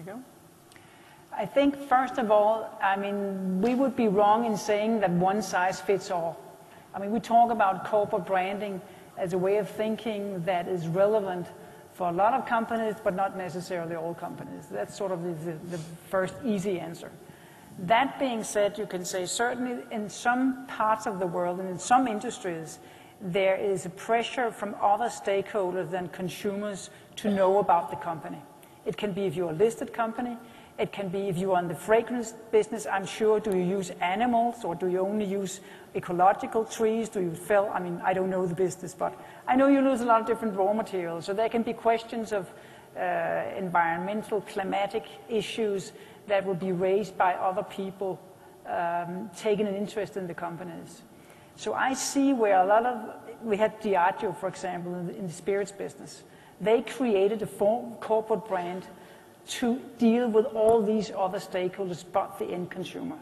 you go. I think, first of all, I mean, we would be wrong in saying that one size fits all. I mean, we talk about corporate branding as a way of thinking that is relevant for a lot of companies, but not necessarily all companies. That's sort of the first easy answer. That being said, you can say certainly in some parts of the world and in some industries, there is a pressure from other stakeholders than consumers to know about the company. It can be if you're a listed company. It can be if you're in the fragrance business, I'm sure, do you use animals or do you only use ecological trees? Do you fill, I mean, I don't know the business, but I know you use a lot of different raw materials. So there can be questions of environmental, climatic issues that will be raised by other people taking an interest in the companies. So I see where a lot of, we had Diageo, for example, in the spirits business. They created a corporate brand to deal with all these other stakeholders but the end consumer.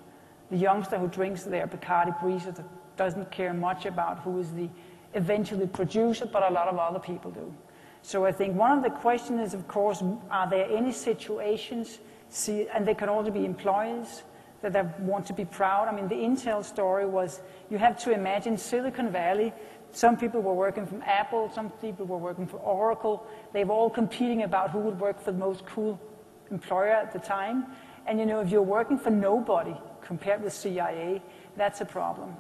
The youngster who drinks their Bacardi Breezer that doesn't care much about who is the eventually producer, but a lot of other people do. So I think one of the questions is, of course, are there any situations, and they can also be employees, that they want to be proud. I mean, the Intel story was, you have to imagine Silicon Valley. Some people were working from Apple, some people were working for Oracle. They were all competing about who would work for the most cool employer at the time. And you know, if you're working for nobody compared with CIA, that's a problem.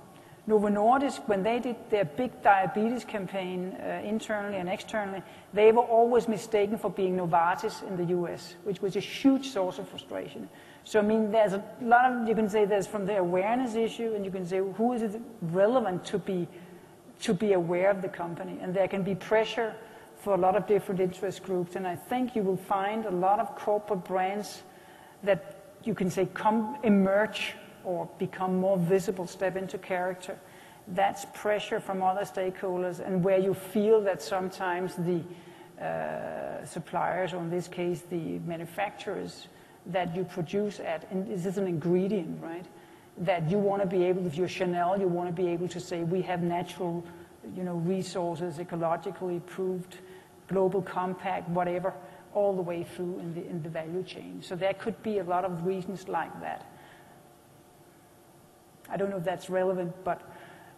Novo Nordisk, when they did their big diabetes campaign internally and externally, they were always mistaken for being Novartis in the US, which was a huge source of frustration. So I mean, there's a lot of, you can say there's from the awareness issue, and you can say who is it relevant to be aware of the company. And there can be pressure for a lot of different interest groups. And I think you will find a lot of corporate brands that you can say emerge or become more visible, step into character. That's pressure from other stakeholders, and where you feel that sometimes the suppliers, or in this case the manufacturers that you produce at, and this is an ingredient, right? That you want to be able, if you're Chanel, you want to be able to say we have natural, you know, resources, ecologically approved, global compact, whatever, all the way through in the value chain. So there could be a lot of reasons like that. I don't know if that's relevant, but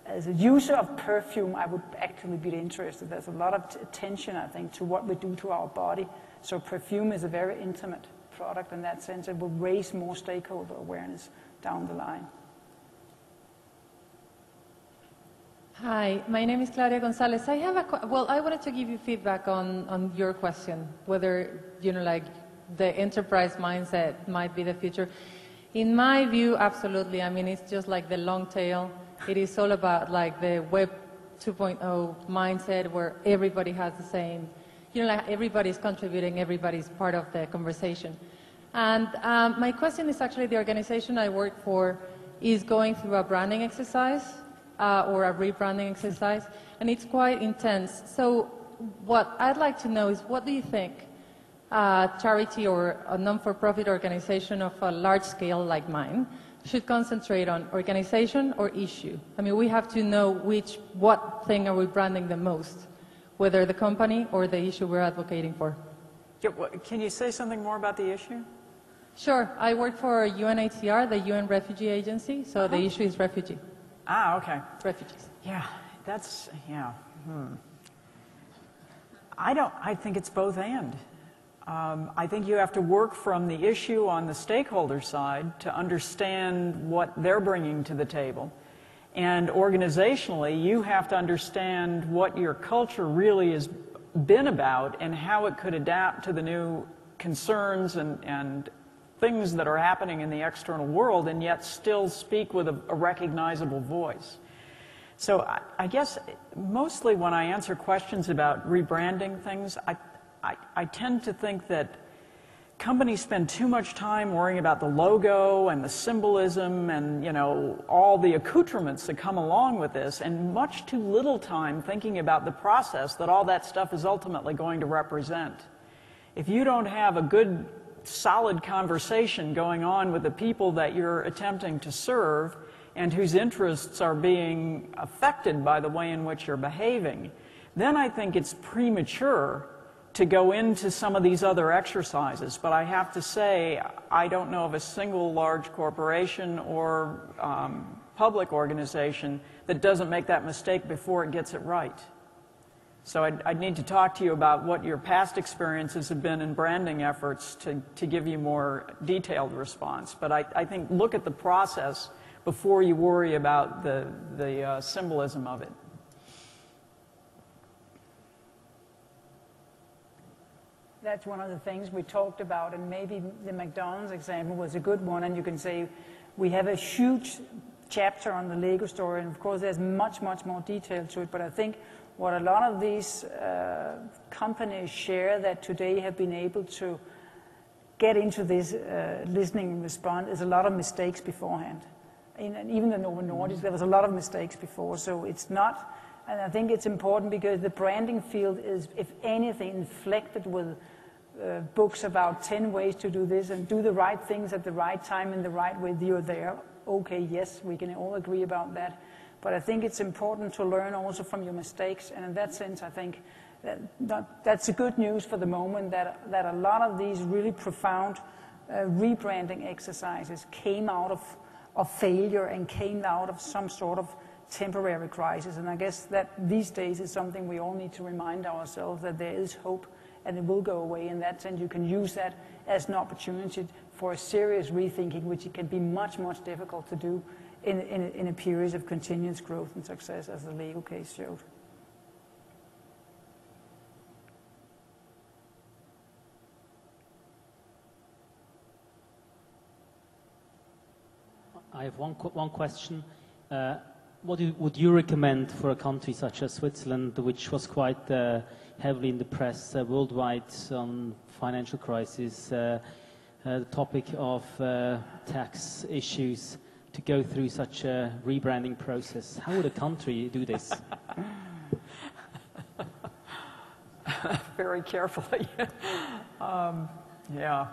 as a user of perfume, I would actually be interested. There's a lot of attention, I think, to what we do to our body. So perfume is a very intimate product in that sense. It will raise more stakeholder awareness down the line. Hi, my name is Claudia Gonzalez. I have I wanted to give you feedback on your question, whether, you know, like the enterprise mindset might be the future. In my view, absolutely. I mean, it's just like the long tail. It is all about like the Web 2.0 mindset where everybody has the same, you know, like everybody's contributing, everybody's part of the conversation. And my question is actually the organization I work for is going through a branding exercise or a rebranding exercise, and it's quite intense. So what I'd like to know is, what do you think charity or a non-for-profit organization of a large scale like mine should concentrate on, organization or issue? I mean, we have to know what thing are we branding the most, whether the company or the issue we're advocating for. Can you say something more about the issue? Sure. I work for UNHCR, the UN Refugee Agency, so the issue is refugee. Ah, okay. Refugees. Yeah, that's, yeah. I think it's both and. I think you have to work from the issue on the stakeholder side to understand what they're bringing to the table. And organizationally, you have to understand what your culture really has been about and how it could adapt to the new concerns and things that are happening in the external world, and yet still speak with a recognizable voice. So I guess mostly when I answer questions about rebranding things, I tend to think that companies spend too much time worrying about the logo and the symbolism and, you know, all the accoutrements that come along with this, and much too little time thinking about the process that all that stuff is ultimately going to represent. If you don't have a good, solid conversation going on with the people that you're attempting to serve and whose interests are being affected by the way in which you're behaving, then I think it's premature to go into some of these other exercises, but I have to say I don't know of a single large corporation or public organization that doesn't make that mistake before it gets it right. So I'd need to talk to you about what your past experiences have been in branding efforts to give you more detailed response. But I think look at the process before you worry about the symbolism of it. That's one of the things we talked about, and maybe the McDonald's example was a good one, and you can say we have a huge chapter on the Lego story, and of course there's much, much more detail to it, but I think what a lot of these companies share that today have been able to get into this listening and respond is a lot of mistakes beforehand. Even in Novo Nordisk, there was a lot of mistakes before, so it's not, and I think it's important because the branding field is, if anything, inflected with books about 10 ways to do this and do the right things at the right time in the right way. You're there. Okay, yes, we can all agree about that. But I think it's important to learn also from your mistakes. And in that sense, I think that's a good news for the moment that a lot of these really profound rebranding exercises came out of failure and came out of some sort of temporary crisis. And I guess that these days is something we all need to remind ourselves that there is hope and it will go away. In that sense, you can use that as an opportunity for a serious rethinking, which it can be much, much difficult to do in a period of continuous growth and success, as the Lego case showed. I have one question. What would you recommend for a country such as Switzerland, which was quite heavily in the press worldwide on financial crisis, the topic of tax issues, to go through such a rebranding process? How would a country do this? Very carefully. Yeah.